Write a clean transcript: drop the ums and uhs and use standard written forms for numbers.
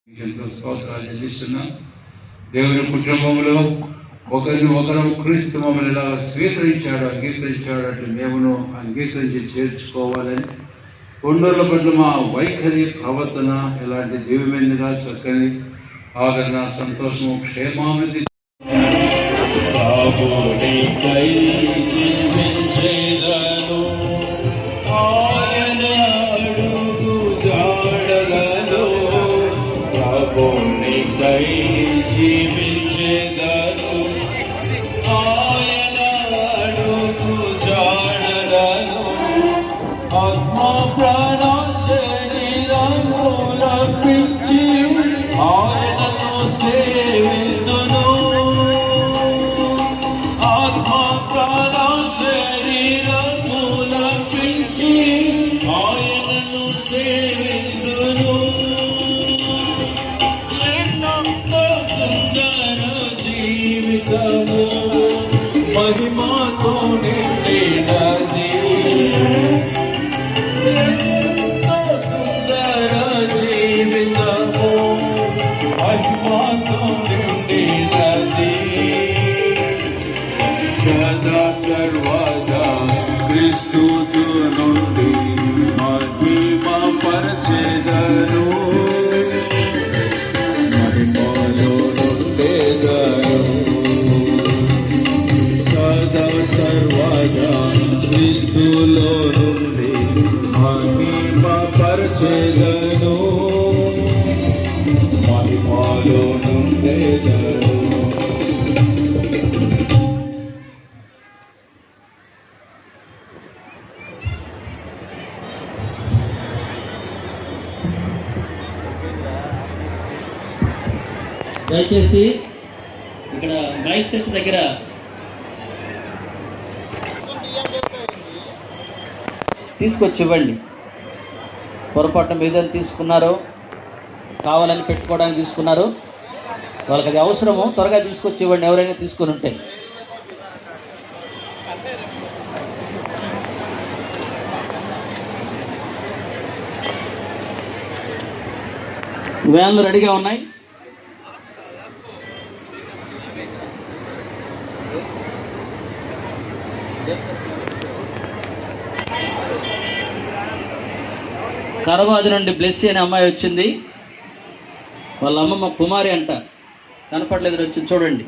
ఎంతో స్తోత్రాలు చెల్లిస్తున్నాం. దేవుని కుటుంబంలో ఒకరిని ఒకరు క్రీస్తు మమ్మల్ని ఇలా స్వీకరించాడు, అంగీకరించాడు, అట్లా మేమును అంగీకరించి చేర్చుకోవాలని కొండూరుల పట్ల మా వైఖరి ప్రవర్తన ఎలాంటి దివ్యమైనదిగా చక్కని ఆదరణ, సంతోషము, క్షేమాభివృద్ధి జీవించేదను ఆయన అడుగు జాడలను ఆత్మ ప్రాణ శరీరములర్పించి ఆయనను సేవింతును. ఆత్మ ప్రాణ శరీరములర్పించి ఆయనను సేవింతును. మహిమతో నిండినది ఎంతో సుందర జీవితము, మహిమతో నిండినది. సదా సర్వదా క్రీస్తుతో నుండి మహిమ పరచెదను, మహిమలో నుండెదను. సర్వదా క్రీస్తులో నుండి మహిమ పరచెదను, మహిమలో నుండెదను. దయచేసి ఇక్కడ మైక్ సెట్ దగ్గర తీసుకొచ్చి ఇవ్వండి. పొరపాటున మీద తీసుకున్నారో కావాలని పెట్టుకోవడానికి తీసుకున్నారు, వాళ్ళకి అది అవసరము, త్వరగా తీసుకొచ్చి ఇవ్వండి ఎవరైనా తీసుకుని ఉంటే. వ్యాన్లు రెడీగా ఉన్నాయి. కరవాది నుండి బ్లెస్సీ అనే అమ్మాయి వచ్చింది. వాళ్ళ అమ్మమ్మ కుమారి అంట, కనపడలేదు, వచ్చింది చూడండి.